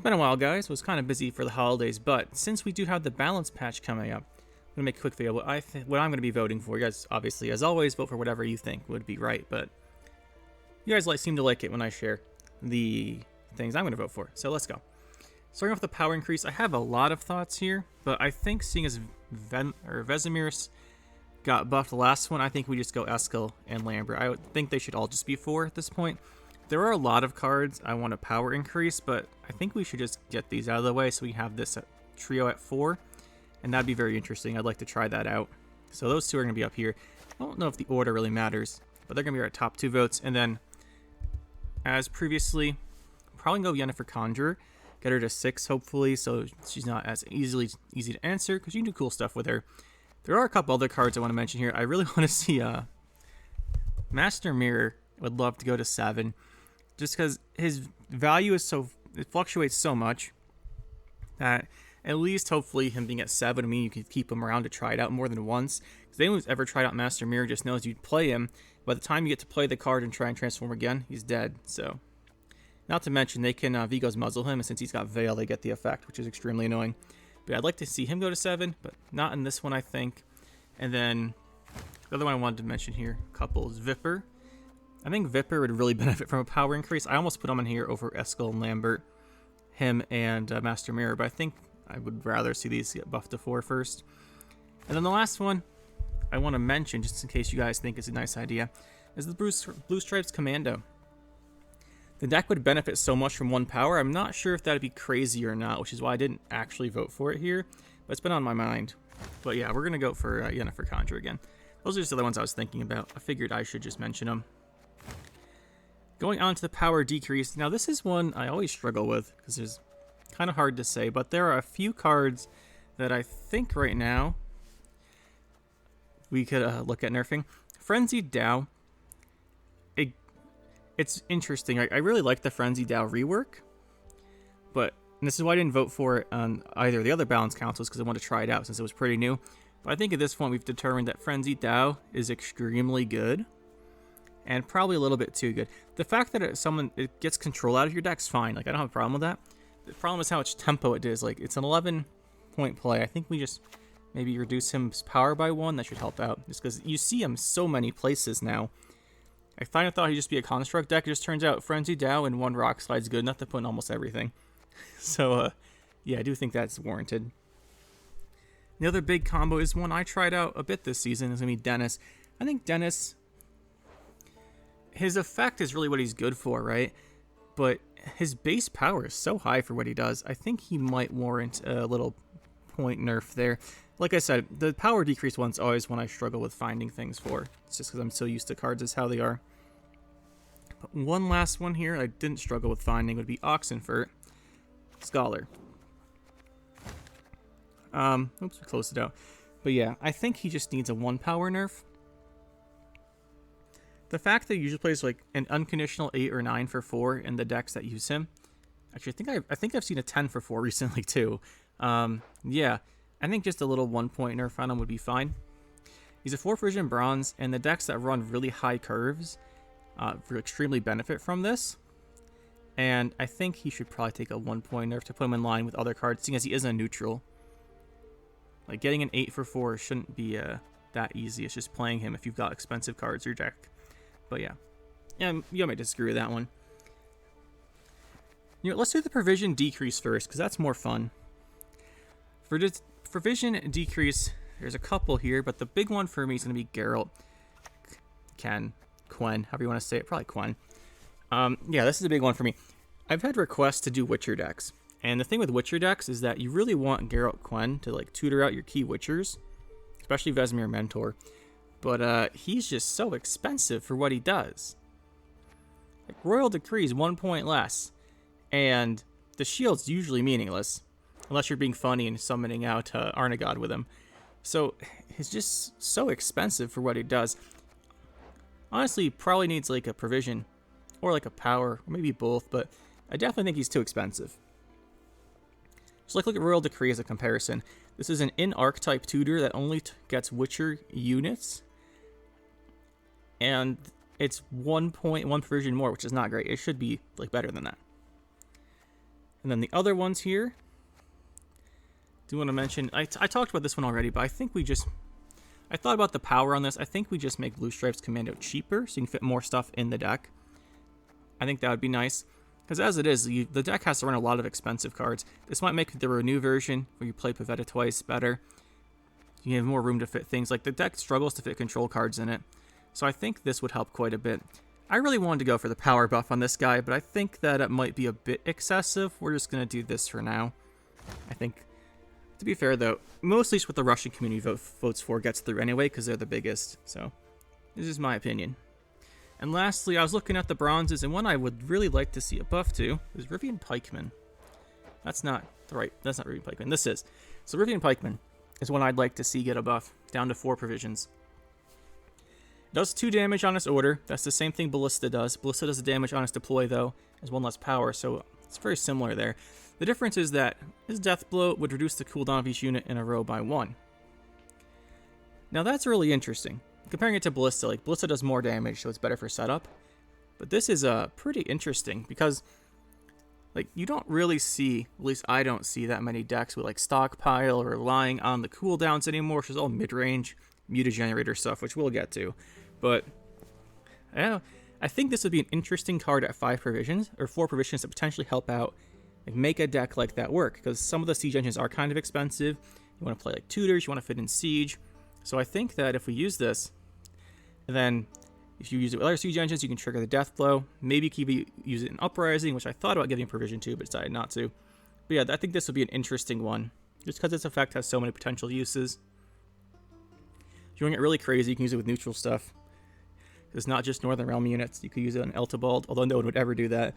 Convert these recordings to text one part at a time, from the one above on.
been a while, guys. Was kind of busy for the holidays, but since we do have the balance patch coming up, I'm gonna make a quick video. What I'm gonna be voting for. You guys, obviously, as always, vote for whatever you think would be right. But you guys seem to like it when I share the things I'm gonna vote for. So let's go. Starting off with the power increase, I have a lot of thoughts here, but I think seeing as Vesemir's got buffed the last one, I think we just go Eskel and Lambert. I would think they should all just be 4 at this point. There are a lot of cards I want a power increase, but I think we should just get these out of the way so we have this trio at 4, and that'd be very interesting. I'd like to try that out. So those two are going to be up here. I don't know if the order really matters, but they're going to be our top 2 votes. And then, as previously, probably go Yennefer Conjurer. Get her to 6, hopefully, so she's not as easy to answer, because you can do cool stuff with her. There are a couple other cards I want to mention here. I really want to see Master Mirror. Would love to go to 7, just because his value is it fluctuates so much that at least hopefully him being at 7, I mean, you could keep him around to try it out more than once. Because anyone who's ever tried out Master Mirror just knows you'd play him. By the time you get to play the card and try and transform again, he's dead. So, not to mention they can Vigos muzzle him, and since he's got Veil, they get the effect, which is extremely annoying. But I'd like to see him go to 7, but not in this one, I think. And then the other one I wanted to mention here, a couple, is Vipper. I think Vipper would really benefit from a power increase. I almost put him in here over Eskel and Lambert, him and Master Mirror, but I think I would rather see these get buffed to 4 first. And then the last one I want to mention, just in case you guys think it's a nice idea, is the Blue Stripes Commando. The deck would benefit so much from 1 power. I'm not sure if that'd be crazy or not, which is why I didn't actually vote for it here, but it's been on my mind. But yeah, we're going to go for Yennefer Conjurer again. Those are just the other ones I was thinking about. I figured I should just mention them. Going on to the power decrease. Now, this is one I always struggle with because it's kind of hard to say, but there are a few cards that I think right now we could look at nerfing. Frenzied Dow. It's interesting. I really like the Frenzied Dow rework, but this is why I didn't vote for it on either of the other balance councils because I wanted to try it out since it was pretty new. But I think at this point we've determined that Frenzied Dow is extremely good. And probably a little bit too good. The fact that it gets control out of your deck's fine. Like, I don't have a problem with that. The problem is how much tempo it is. Like, it's an 11-point play. I think we just maybe reduce his power by 1. That should help out. Just because you see him so many places now. I kind of thought he'd just be a construct deck. It just turns out Frenzy Dow and 1 Rock Slide's good enough to put in almost everything. So, yeah, I do think that's warranted. The other big combo is one I tried out a bit this season. Is going to be Dennis. I think Dennis, his effect is really what he's good for, right? But his base power is so high for what he does. I think he might warrant a little point nerf there. Like I said, the power decrease one's always one I struggle with finding things for. It's just because I'm so used to cards as how they are. But one last one here I didn't struggle with finding would be Oxenfurt Scholar. Oops, we closed it out. But yeah, I think he just needs a 1 power nerf. The fact that he usually plays like an unconditional 8 or 9 for 4 in the decks that use him. Actually, I think I've seen a 10 for 4 recently too. Yeah, I think just a little 1-point nerf on him would be fine. He's a 4th version bronze, and the decks that run really high curves extremely benefit from this. And I think he should probably take a 1-point nerf to put him in line with other cards, seeing as he is a neutral. Like, getting an 8 for 4 shouldn't be that easy. It's just playing him if you've got expensive cards in your deck. But yeah, you might disagree with that one. You know, let's do the provision decrease first, because that's more fun. For this provision decrease, there's a couple here, but the big one for me is going to be Geralt, Quen, however you want to say it, probably Quen. Yeah, this is a big one for me. I've had requests to do Witcher decks, and the thing with Witcher decks is that you really want Geralt Quen to like tutor out your key Witchers, especially Vesemir Mentor. But he's just so expensive for what he does. Like, Royal Decree is 1 point less, and the shield's usually meaningless, unless you're being funny and summoning out Arnagod with him. So he's just so expensive for what he does. Honestly, he probably needs like a provision, or like a power, or maybe both, but I definitely think he's too expensive. So like, look at Royal Decree as a comparison. This is an in-archetype tutor that only gets Witcher units, and it's 1 point, 1 provision more, which is not great. It should be like better than that. And then the other ones here, do want to mention, I talked about this one already, but I think I thought about the power on this. I think we just make Blue Stripes Commando cheaper so you can fit more stuff in the deck. I think that would be nice. Because as it is, the deck has to run a lot of expensive cards. This might make the Renew version, where you play Pavetta twice, better. You have more room to fit things. Like, the deck struggles to fit control cards in it. So I think this would help quite a bit. I really wanted to go for the power buff on this guy, but I think that it might be a bit excessive. We're just going to do this for now. I think, to be fair though, mostly what the Russian community votes for gets through anyway, because they're the biggest. So, this is my opinion. And lastly, I was looking at the bronzes, and one I would really like to see a buff to is Rivian Pikeman. That's not Rivian Pikeman. This is. So Rivian Pikeman is one I'd like to see get a buff, down to 4 provisions. Does 2 damage on its order. That's the same thing Ballista does. Ballista does the damage on its deploy, though, as 1 less power, so it's very similar there. The difference is that his Death Blow would reduce the cooldown of each unit in a row by 1. Now that's really interesting. Comparing it to Ballista, like, Ballista does more damage, so it's better for setup. But this is pretty interesting, because, like, you don't really see, at least I don't see that many decks with, like, Stockpile or relying on the cooldowns anymore, which is all mid-range Mutagenerator stuff, which we'll get to. But I think this would be an interesting card at 5 provisions, or 4 provisions, to potentially help out, like, make a deck like that work, because some of the siege engines are kind of expensive. You want to play like Tutors, you want to fit in siege. So I think that if we use this, and then if you use it with other siege engines, you can trigger the Death Blow. Maybe use it in Uprising, which I thought about giving provision to, but decided not to. But yeah, I think this would be an interesting one, just because its effect has so many potential uses. If you want to get really crazy, you can use it with neutral stuff. It's not just Northern Realm units. You could use it on Eltibald, although no one would ever do that,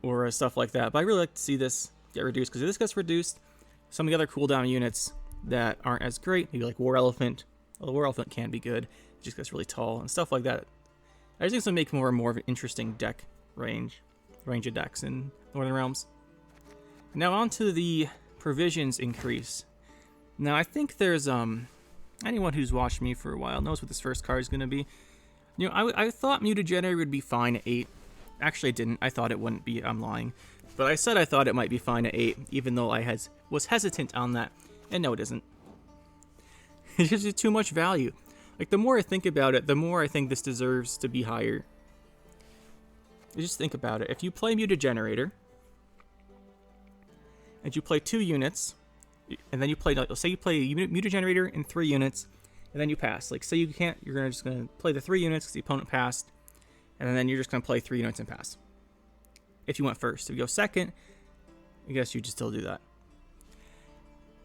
or stuff like that. But I really like to see this get reduced, because if this gets reduced, some of the other cooldown units that aren't as great, maybe like War Elephant. Well, the War Elephant can be good. It just gets really tall and stuff like that. I just think it's going to make more and more of an interesting deck range of decks in Northern Realms. Now on to the provisions increase. Now I think there's anyone who's watched me for a while knows what this first card is going to be. You know, I thought Mutagenerator would be fine at 8. Actually, I didn't. I thought it wouldn't be. I'm lying. But I said I thought it might be fine at 8, even though I was hesitant on that. And no, it isn't. It's just too much value. Like, the more I think about it, the more I think this deserves to be higher. Just think about it. If you play Mutagenerator, and you play 2 units, and then you play, say you play Mutagenerator in 3 units, and then you pass. Like, say you can't, you're just going to play the 3 units because the opponent passed, and then you're just going to play 3 units and pass. If you went first. If you go second, I guess you just still do that.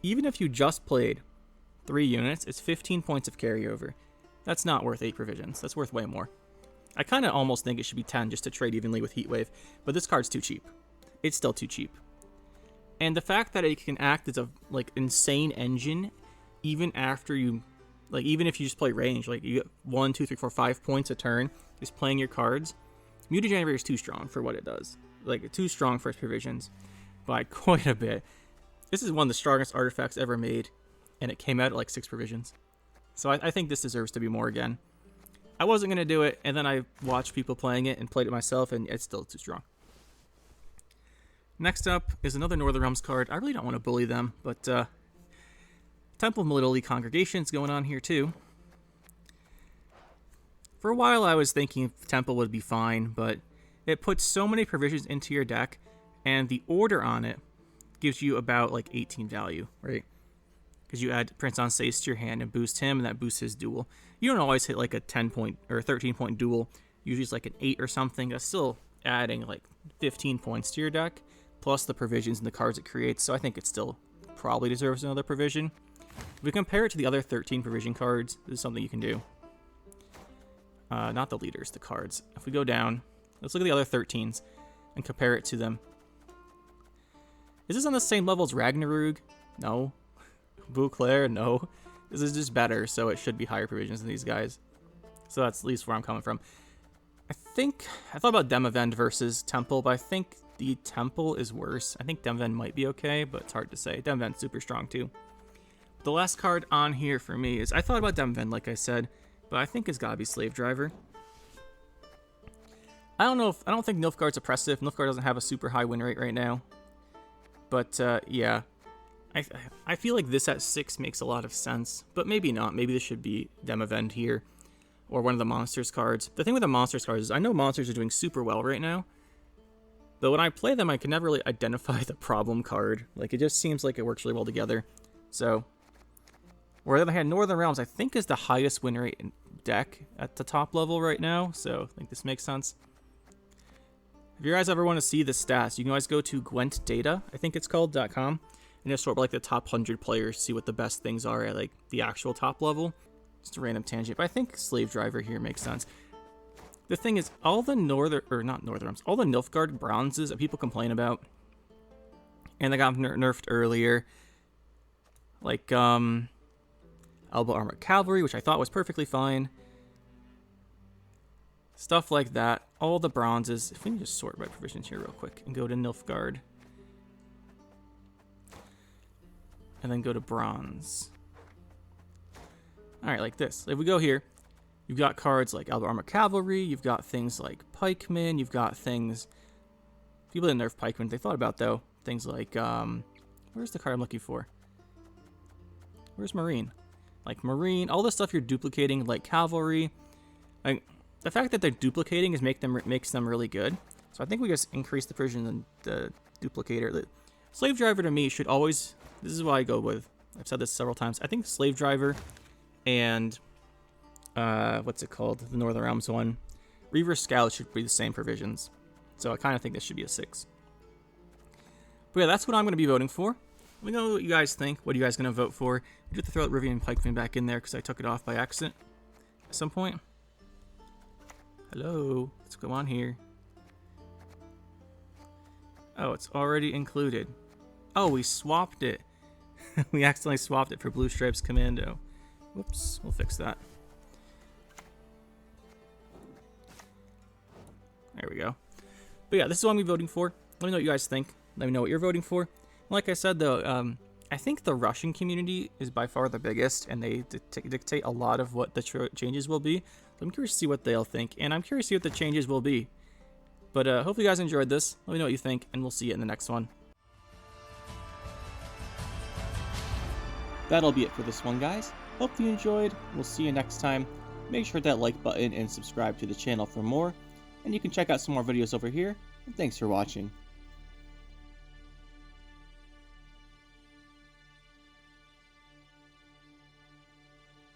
Even if you just played 3 units, it's 15 points of carryover. That's not worth 8 provisions. That's worth way more. I kind of almost think it should be 10 just to trade evenly with Heatwave, but this card's too cheap. It's still too cheap. And the fact that it can act as a, like, insane engine, even after you, like, even if you just play range, like, you get 1, 2, 3, 4, 5 points a turn just playing your cards, Mutagenerator is too strong for what it does. Like, too strong for its provisions by quite a bit. This is one of the strongest artifacts ever made, and it came out at like 6 provisions. So I think this deserves to be more again. I wasn't going to do it, and then I watched people playing it and played it myself, and it's still too strong. Next up is another Northern Realms card. I really don't want to bully them, but Temple of Melitele Congregation's going on here too. For a while I was thinking Temple would be fine, but it puts so many provisions into your deck, and the order on it gives you about like 18 value, right? Because you add Prince Anseis to your hand and boost him, and that boosts his duel. You don't always hit like a 10 point or 13 point duel. Usually it's like an 8 or something. That's still adding like 15 points to your deck, plus the provisions and the cards it creates. So I think it still probably deserves another provision. If we compare it to the other 13 provision cards, this is something you can do. Not the leaders, the cards. If we go down, let's look at the other 13s and compare it to them. Is this on the same level as Ragnarug? No. Beauclair? No. This is just better, so it should be higher provisions than these guys. So that's at least where I'm coming from. I thought about Demavend versus Temple, but I think the Temple is worse. I think Demavend might be okay, but it's hard to say. Demavend's super strong too. The last card on here for me is, I thought about Demavend, like I said, but I think it's gotta be Slave Driver. I don't think Nilfgaard's oppressive. Nilfgaard doesn't have a super high win rate right now. But yeah, I feel like this at 6 makes a lot of sense, but maybe not. Maybe this should be Demavend here, or one of the Monsters cards. The thing with the Monsters cards is I know Monsters are doing super well right now, but when I play them, I can never really identify the problem card. Like, it just seems like it works really well together. So, where I had Northern Realms, I think is the highest win rate in deck at the top level right now, so I think this makes sense. If you guys ever want to see the stats, you can always go to Gwent Data, I think it's called, .com, and just sort of like the top 100 players, see what the best things are at like the actual top level. Just a random tangent, but I think Slave Driver here makes sense. The thing is, all the all the Nilfgaard bronzes that people complain about, and they got nerfed earlier, like Elbow Armored Cavalry, which I thought was perfectly fine. Stuff like that. All the bronzes. If we can just sort by provisions here real quick and go to Nilfgaard. And then go to bronze. Alright, like this. If we go here, you've got cards like Elbow Armored Cavalry, you've got things like Pikemen, you've got things... People didn't nerf Pikemen, they thought about though. Things like, where's the card I'm looking for? Where's Marine? Like Marine, all the stuff you're duplicating, like Cavalry. Like, the fact that they're duplicating makes them really good. So I think we just increase the precision in the duplicator. The Slave Driver to me should always... This is why I go with... I've said this several times. I think Slave Driver and... what's it called? The Northern Realms one. Reaver Scout should be the same provisions. So I kind of think this should be a 6. But yeah, that's what I'm going to be voting for. Let me know what you guys think. What are you guys going to vote for? I do have to throw Rivian Pikeman back in there because I took it off by accident at some point. Hello, let's go on here. Oh, it's already included. Oh, we swapped it. We accidentally swapped it for Blue Stripes Commando. Whoops, we'll fix that. There we go. But yeah, this is what I'm voting for. Let me know what you guys think. Let me know what you're voting for. Like I said, though, I think the Russian community is by far the biggest, and they dictate a lot of what the changes will be. So I'm curious to see what they'll think, and I'm curious to see what the changes will be. But hopefully you guys enjoyed this. Let me know what you think, and we'll see you in the next one. That'll be it for this one, guys. Hope you enjoyed. We'll see you next time. Make sure to hit that like button and subscribe to the channel for more. And you can check out some more videos over here. And thanks for watching.